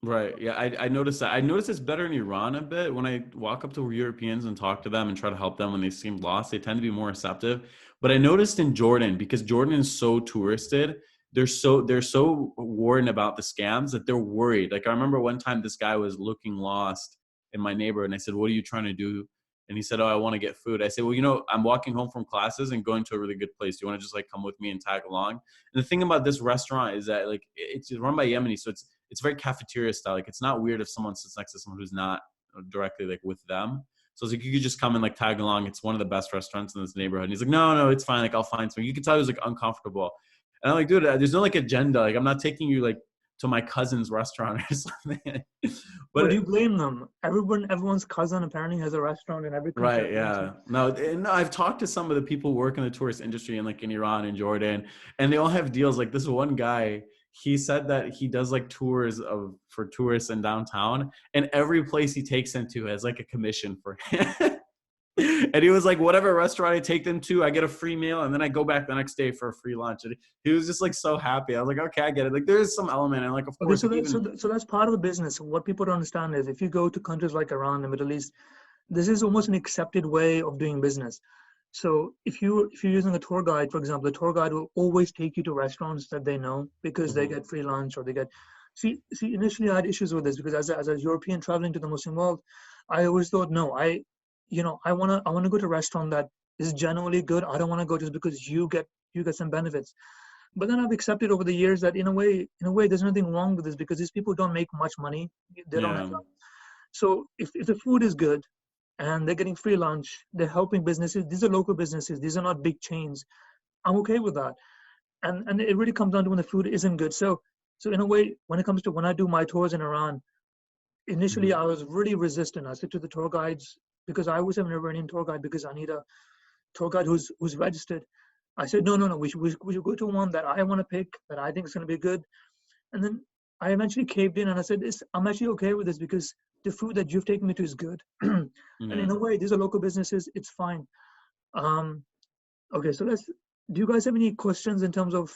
Right. Yeah, I noticed that. I noticed it's better in Iran a bit. When I walk up to Europeans and talk to them and try to help them when they seem lost, they tend to be more receptive. But I noticed in Jordan, because Jordan is so touristed, they're so worried about the scams that they're worried. Like I remember one time this guy was looking lost in my neighborhood, and I said, "What are you trying to do?" And he said, "Oh, I want to get food." I said, "Well, I'm walking home from classes and going to a really good place. Do you want to just like come with me and tag along?" And the thing about this restaurant is that like it's run by Yemeni, so it's very cafeteria style. Like it's not weird if someone sits next to someone who's not directly like with them. So it's like you could just come and like tag along. It's one of the best restaurants in this neighborhood. And he's like, no, it's fine. Like I'll find something. You can tell he was like uncomfortable. And I'm like, dude, there's no like agenda. Like I'm not taking you like to my cousin's restaurant or something.
But do you blame them? Everyone's cousin apparently has a restaurant in every country.
Right. Yeah. No, I've talked to some of the people who work in the tourist industry in like in Iran and Jordan, and they all have deals. Like this one guy, he said that he does like tours for tourists in downtown, and every place he takes them to has like a commission for him. And he was like, whatever restaurant I take them to, I get a free meal, and then I go back the next day for a free lunch. And he was just like so happy. I was like, okay, I get it. Like there is some element, and like of course.
So that's part of the business. What people don't understand is if you go to countries like Iran, the Middle East, this is almost an accepted way of doing business. So if you're using a tour guide, for example, the tour guide will always take you to restaurants that they know because they get free lunch, or they get. See, initially I had issues with this because as a European traveling to the Muslim world, I always thought, no, I want to go to a restaurant that is genuinely good. I don't want to go just because you get some benefits. But then I've accepted over the years that in a way, there's nothing wrong with this because these people don't make much money. They don't have. So if the food is good and they're getting free lunch, they're helping businesses. These are local businesses. These are not big chains. I'm okay with that. And it really comes down to when the food isn't good. So in a way, when I do my tours in Iran, initially I was really resistant. I said to the tour guides, because I always have an Iranian tour guide because I need a tour guide who's registered. I said, no, we should go to one that I want to pick, that I think is going to be good. And then I eventually caved in and I said, I'm actually okay with this because the food that you've taken me to is good. And in a way, these are local businesses. It's fine. Okay, so do you guys have any questions in terms of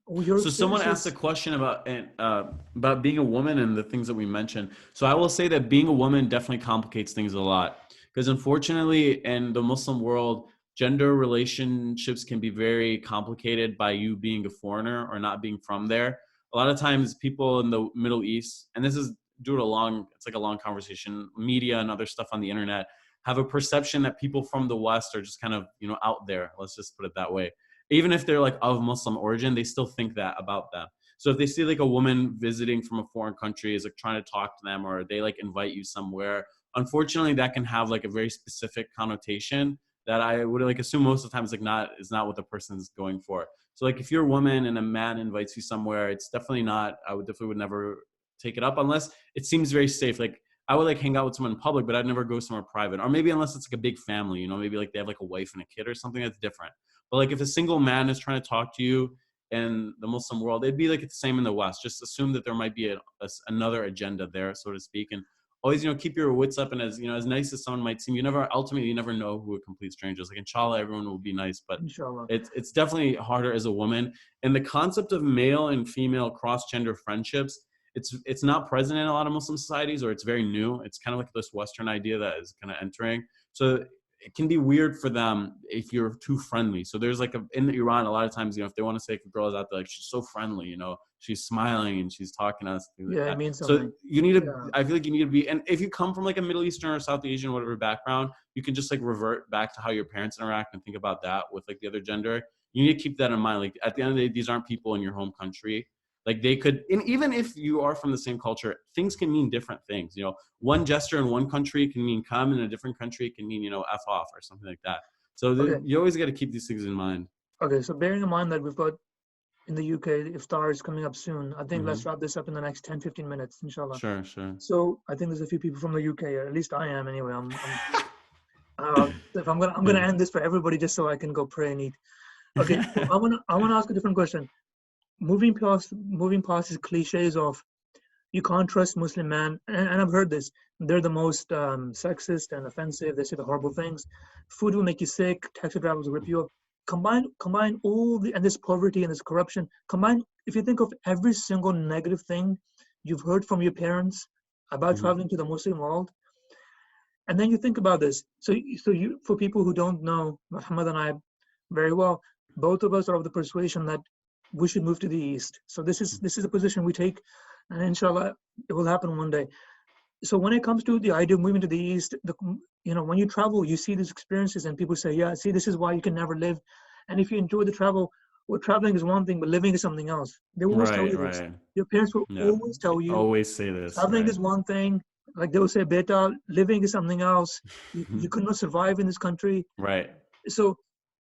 So someone asked a question about being a woman and the things that we mentioned. So I will say that being a woman definitely complicates things a lot. Because unfortunately, in the Muslim world, gender relationships can be very complicated by you being a foreigner or not being from there. A lot of times people in the Middle East, and this is due to it's like a long conversation, media and other stuff on the internet have a perception that people from the West are just kind of, out there. Let's just put it that way. Even if they're like of Muslim origin, they still think that about them. So if they see like a woman visiting from a foreign country is like trying to talk to them, or they like invite you somewhere, unfortunately that can have like a very specific connotation that I would like assume most of the time is not what the person's going for. So like if you're a woman and a man invites you somewhere, it's definitely not, I would definitely would never take it up unless it seems very safe. Like I would like hang out with someone in public, but I'd never go somewhere private. Or maybe unless it's like a big family, maybe like they have like a wife and a kid or something, that's different. But like if a single man is trying to talk to you in the Muslim world, it'd be like it's the same in the West. Just assume that there might be another agenda there, so to speak. And always, keep your wits up. And as nice as someone might seem, you never know who a complete stranger is. Like inshallah, everyone will be nice, but
inshallah,
it's definitely harder as a woman. And the concept of male and female cross-gender friendships, it's not present in a lot of Muslim societies, or it's very new. It's kind of like this Western idea that is kind of entering. So it can be weird for them if you're too friendly. So there's like in Iran, a lot of times, if they want to say if a girl is out there, like she's so friendly, she's smiling and she's talking to us.
Yeah, it means something.
So you need to, I feel like you need to be, and if you come from like a Middle Eastern or South Asian, whatever background, you can just like revert back to how your parents interact and think about that with like the other gender. You need to keep that in mind. Like at the end of the day, these aren't people in your home country. Like they could, and even if you are from the same culture, things can mean different things. One gesture in one country can mean come, in a different country it can mean, F off or something like that. So you always got to keep these things in mind.
Okay, so bearing in mind that we've got in the UK, iftar is coming up soon. I think let's wrap this up in the next 10-15 minutes, inshallah.
Sure.
So I think there's a few people from the UK, or at least I am anyway. If I'm gonna end this for everybody just so I can go pray and eat. Okay, so I wanna ask a different question. Moving past these cliches of you can't trust Muslim man, and I've heard this. They're the most sexist and offensive. They say the horrible things. Food will make you sick. Taxi drivers will rip you up. Combine all and this poverty and this corruption. If you think of every single negative thing you've heard from your parents about traveling to the Muslim world, and then you think about this. So you, for people who don't know Muhammad and I very well, both of us are of the persuasion that we should move to the east. So this is a position we take, and inshallah it will happen one day. So when it comes to the idea of moving to the east, when you travel, you see these experiences, and people say, yeah, see, this is why you can never live. And if you enjoy the travel, well, traveling is one thing, but living is something else. They will always tell you this. Your parents will always tell you.
Always say this.
Traveling is one thing. Like they will say, beta, living is something else. You could not survive in this country.
Right.
So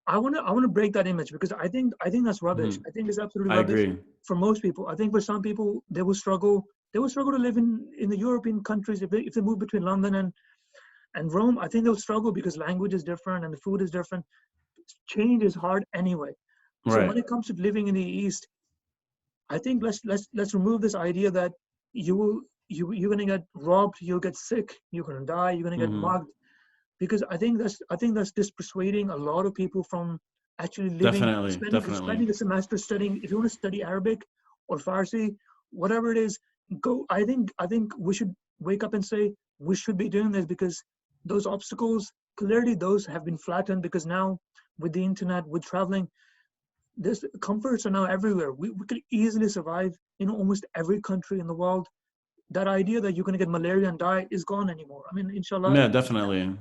I want to break that image, because I think that's rubbish. I think it's absolutely rubbish.
I agree.
For most people. I think for some people they will struggle to live in the European countries if they move between London and Rome. I think they'll struggle because language is different and the food is different. Change is hard anyway. So when it comes to living in the East, I think let's remove this idea that you're gonna get robbed, you'll get sick, you're gonna die, you're gonna get mugged. Because I think that's dispersuading a lot of people from actually living, spending a semester studying. If you want to study Arabic or Farsi, whatever it is, go. I think we should wake up and say we should be doing this, because those obstacles, clearly those have been flattened, because now with the internet, with traveling, this comforts are now everywhere. We could easily survive in almost every country in the world. That idea that you're going to get malaria and die is gone anymore. I mean, inshallah.
Yeah, definitely.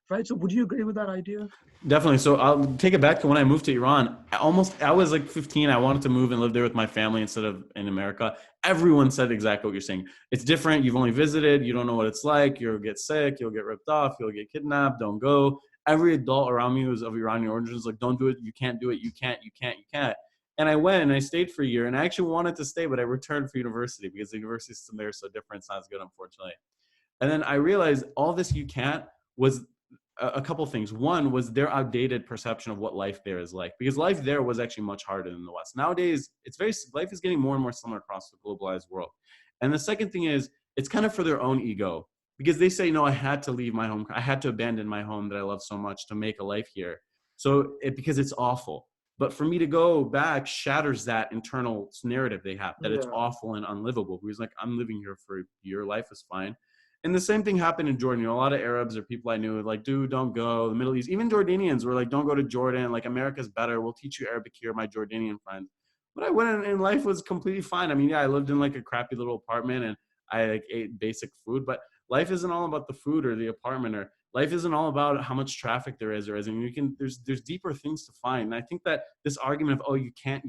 Right. So would you agree with that idea?
Definitely. So I'll take it back to when I moved to Iran. I was like 15. I wanted to move and live there with my family instead of in America. Everyone said exactly what you're saying. It's different. You've only visited. You don't know what it's like. You'll get sick. You'll get ripped off. You'll get kidnapped. Don't go. Every adult around me who was of Iranian origin was like, don't do it. You can't do it. You can't. And I went and I stayed for a year, and I actually wanted to stay, but I returned for university because the university system there is so different. It's not as good, unfortunately. And then I realized all this you can't was a couple things. One was their outdated perception of what life there is like, because life there was actually much harder than the West. Nowadays, life is getting more and more similar across the globalized world. And the second thing is, it's kind of for their own ego, because they say, no, I had to leave my home. I had to abandon my home that I love so much to make a life here. Because it's awful. But for me to go back shatters that internal narrative they have, that it's awful and unlivable. Because like, I'm living here for a year, life is fine. And the same thing happened in Jordan. You know, a lot of Arabs or people I knew were like, dude, don't go. The Middle East, even Jordanians were like, don't go to Jordan. Like, America's better. We'll teach you Arabic here, my Jordanian friends. But I went in and life was completely fine. I mean, yeah, I lived in like a crappy little apartment and I like ate basic food, but life isn't all about the food or the apartment, or life isn't all about how much traffic there is or isn't. You can, there's deeper things to find. And I think that this argument of, oh, you can't.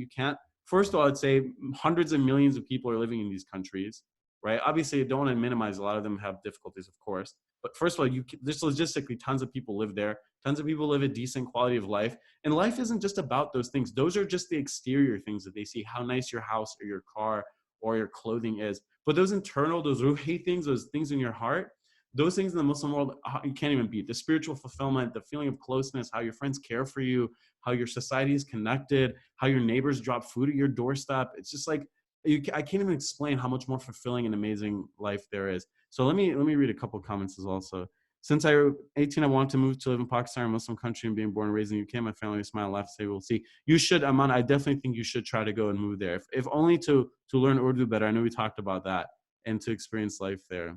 First of all, I'd say hundreds of millions of people are living in these countries, right? Obviously, I don't want to minimize. A lot of them have difficulties, of course. But first of all, there's logistically tons of people live there. Tons of people live a decent quality of life. And life isn't just about those things. Those are just the exterior things that they see, how nice your house or your car or your clothing is. But those internal, those ruhi things, those things in your heart, those things in the Muslim world, you can't even beat. The spiritual fulfillment, the feeling of closeness, how your friends care for you, how your society is connected, how your neighbors drop food at your doorstep. It's just like, I can't even explain how much more fulfilling and amazing life there is. So let me read a couple of comments as well. So, since I was 18, I wanted to move to live in Pakistan, a Muslim country, and being born and raised in the UK. My family smile, laugh, say, we'll see. You should, Aman, I definitely think you should try to go and move there. If only to learn Urdu better. I know we talked about that, and to experience life there.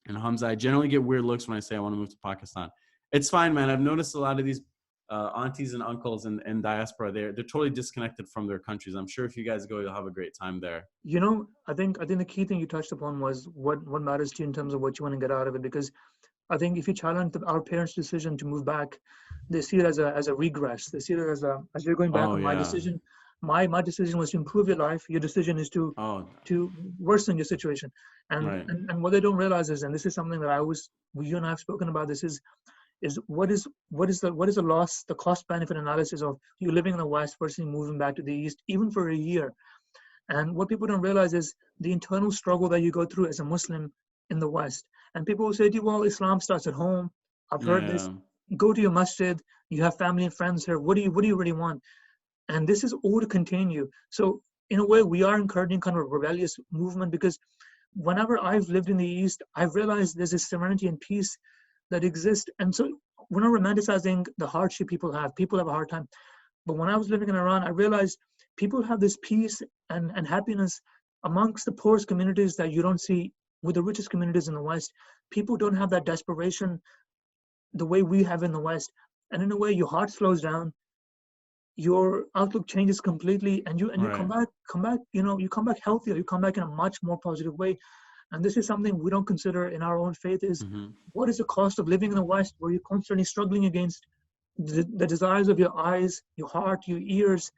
And Hamza, I generally get weird looks when I say I want to move to Pakistan. It's fine, man. I've noticed a lot of these aunties and uncles in diaspora, they're totally disconnected from their countries. I'm sure if you guys go, you'll have a great time there.
You know, I think the key thing you touched upon was what matters to you in terms of what you want to get out of it. Because I think if you challenge our parents' decision to move back, they see it as a regress. They see it as you're going back on my decision. My decision was to improve your life. Your decision is to worsen your situation. And what they don't realize is, and this is something that you and I have spoken about, this is what is the loss, the cost benefit analysis of you living in the West versus moving back to the East, even for a year. And what people don't realize is the internal struggle that you go through as a Muslim in the West. And people will say to you, well, Islam starts at home. I've heard this. Go to your masjid. You have family and friends here. What do you really want? And this is all to contain you. So in a way, we are encouraging kind of a rebellious movement, because whenever I've lived in the East, I've realized there's this serenity and peace that exists. And so we're not romanticizing the hardship people have. People have a hard time. But when I was living in Iran, I realized people have this peace and happiness amongst the poorest communities that you don't see with the richest communities in the West. People don't have that desperation the way we have in the West. And in a way, your heart slows down, your outlook changes completely, and you come back, you come back healthier, you come back in a much more positive way. And this is something we don't consider in our own faith is what is the cost of living in the West, where you're constantly struggling against the desires of your eyes, your heart, your ears,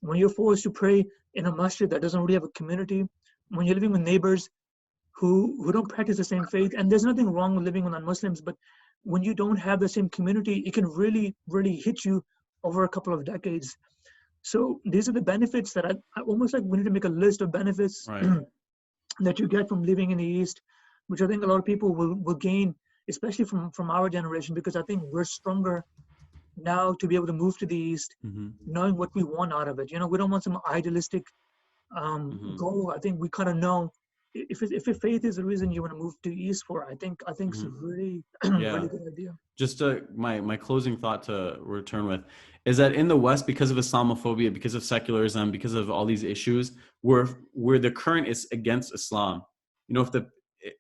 when you're forced to pray in a masjid that doesn't really have a community, when you're living with neighbors who don't practice the same faith. And there's nothing wrong with living with non-Muslims, but when you don't have the same community, it can really, really hit you over a couple of decades. So these are the benefits that I almost like we need to make a list of benefits that you get from living in the East, which I think a lot of people will gain, especially from our generation, because I think we're stronger now to be able to move to the East, knowing what we want out of it. We don't want some idealistic goal. I think we kind of know if faith is the reason you want to move to East for, I think it's a really, really good idea.
Just my closing thought to return with is that in the West, because of Islamophobia, because of secularism, because of all these issues, where the current is against Islam.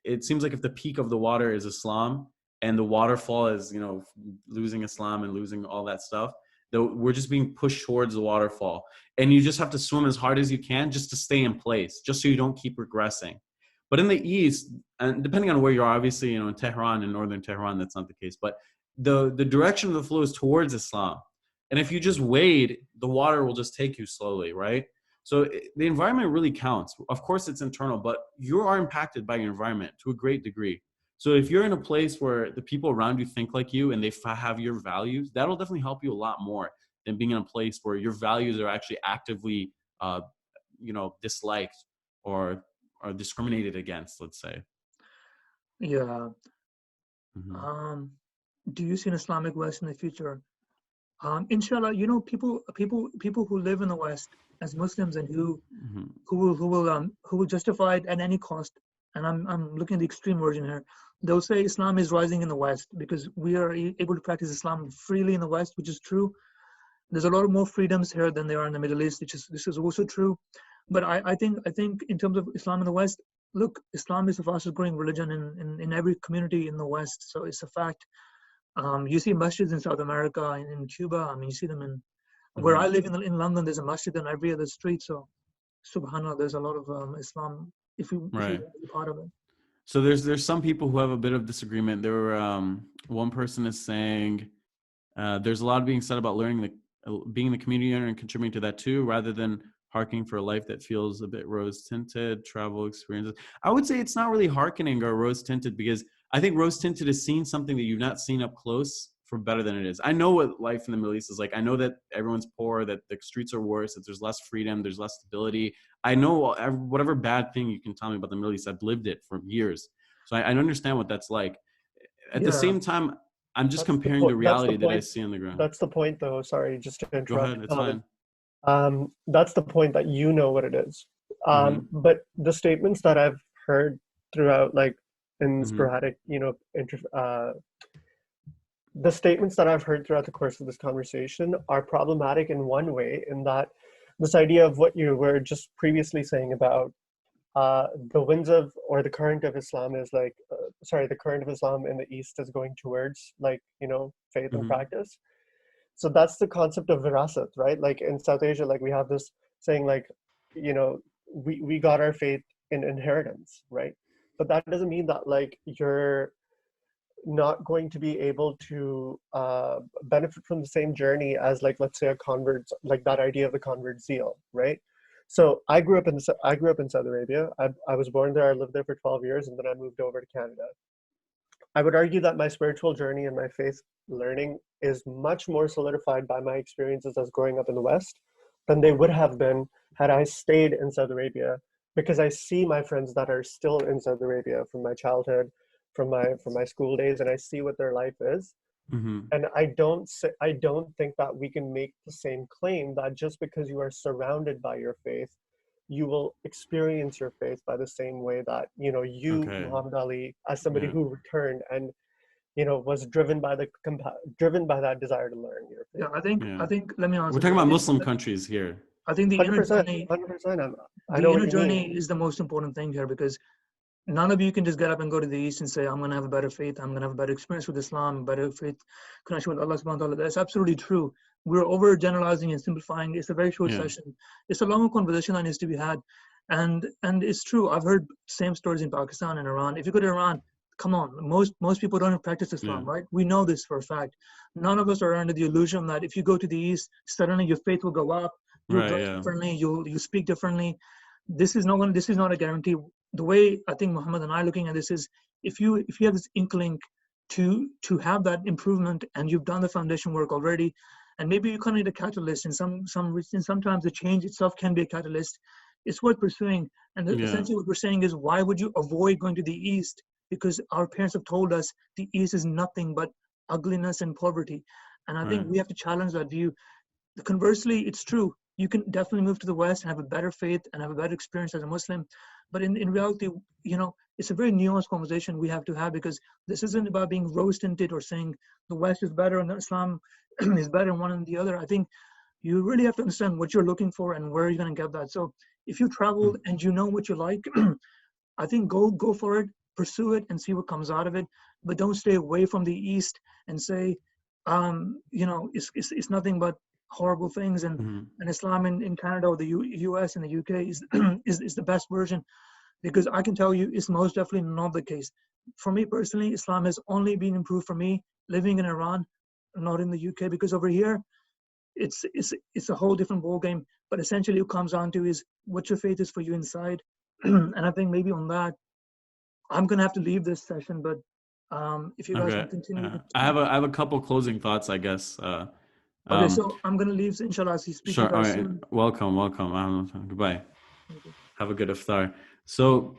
It seems like if the peak of the water is Islam and the waterfall is, losing Islam and losing all that stuff, we're just being pushed towards the waterfall. And you just have to swim as hard as you can just to stay in place, just so you don't keep regressing. But in the East, and depending on where you are, obviously, in Tehran, in northern Tehran, that's not the case. But the direction of the flow is towards Islam. And if you just wade, the water will just take you slowly, right? So the environment really counts. Of course, it's internal, but you are impacted by your environment to a great degree. So if you're in a place where the people around you think like you and they have your values, that'll definitely help you a lot more than being in a place where your values are actually actively, disliked or discriminated against, let's say.
Yeah. Do you see an Islamic West in the future? Inshallah, people who live in the West as Muslims and who will justify it at any cost. And I'm looking at the extreme version here. They'll say Islam is rising in the West because we are able to practice Islam freely in the West, which is true. There's a lot of more freedoms here than there are in the Middle East, this is also true. But I think in terms of Islam in the West, look, Islam is the fastest growing religion in every community in the West. So it's a fact. You see masjids in South America, in Cuba. I mean, you see them in where I live in London. There's a masjid on every other street. So, subhanallah, there's a lot of Islam if you want to be part of it.
So there's some people who have a bit of disagreement. There were one person is saying there's a lot being said about learning being the community owner and contributing to that too, rather than harking for a life that feels a bit rose tinted, travel experiences. I would say it's not really harkening or rose tinted, because I think rose tinted is seeing something that you've not seen up close for better than it is. I know what life in the Middle East is like. I know that everyone's poor, that the streets are worse, that there's less freedom, there's less stability. I know whatever bad thing you can tell me about the Middle East, I've lived it for years. So I understand what that's like. At the same time, I'm just comparing the reality that I see on the ground.
That's the point, though. Sorry, just to interrupt.
Go ahead, it's fine.
That's the point, that you know what it is. But the statements that I've heard throughout, like in sporadic, the statements that I've heard throughout the course of this conversation are problematic in one way, in that this idea of what you were just previously saying about the winds of, or the current of Islam is like, the current of Islam in the East is going towards faith and practice. So that's the concept of virasat, right? Like in South Asia, like we have this saying like, we got our faith in inheritance, right? But that doesn't mean that like you're not going to be able to benefit from the same journey as like, let's say a convert, like that idea of the convert zeal, right? So I grew up in Saudi Arabia. I was born there. I lived there for 12 years, and then I moved over to Canada. I would argue that my spiritual journey and my faith learning is much more solidified by my experiences as growing up in the West than they would have been had I stayed in Saudi Arabia, because I see my friends that are still in Saudi Arabia from my childhood, from my school days, and I see what their life is. And I don't think that we can make the same claim that just because you are surrounded by your faith, you will experience your faith by the same way that Muhammad Ali, as somebody who returned and was driven by that desire to learn your faith.
I think let me answer.
We're talking about Muslim countries here.
I think the
100%,
inner journey,
100%.
the inner journey is the most important thing here, because none of you can just get up and go to the East and say, I'm going to have a better faith, I'm going to have a better experience with Islam, better faith, connection with Allah subhanahu wa ta'ala. That's absolutely true. We're overgeneralizing and simplifying. It's a very short session. It's a longer conversation that needs to be had. And it's true. I've heard same stories in Pakistan and Iran. If you go to Iran, come on, most people don't practice Islam, right? We know this for a fact. None of us are under the illusion that if you go to the East, suddenly your faith will go up, you'll dress differently, you speak differently. This is not a guarantee. The way I think Muhammad and I are looking at this is, if you have this inkling to have that improvement, and you've done the foundation work already, and maybe you kind of need a catalyst, and sometimes the change itself can be a catalyst, it's worth pursuing. And essentially what we're saying is, why would you avoid going to the East? Because our parents have told us the East is nothing but ugliness and poverty. And I think we have to challenge that view. Conversely, it's true. You can definitely move to the West and have a better faith and have a better experience as a Muslim. But in reality, it's a very nuanced conversation we have to have, because this isn't about being rose-tinted or saying the West is better and Islam is better than one and the other. I think you really have to understand what you're looking for and where you're going to get that. So if you traveled and you know what you like, I think go for it, pursue it, and see what comes out of it. But don't stay away from the East and say, it's nothing but horrible things, and Islam in Canada or the US and the UK is the best version, because I can tell you it's most definitely not the case. For me personally, Islam has only been improved for me living in Iran, not in the UK, because over here it's a whole different ball game. But essentially, it comes down to is what your faith is for you inside. And I think maybe on that, I'm gonna have to leave this session. But if you guys can continue,
I have a couple closing thoughts, I guess.
Okay, so I'm going to leave, so inshallah, I'll speak to you guys soon.
Welcome. Goodbye. Have a good iftar. So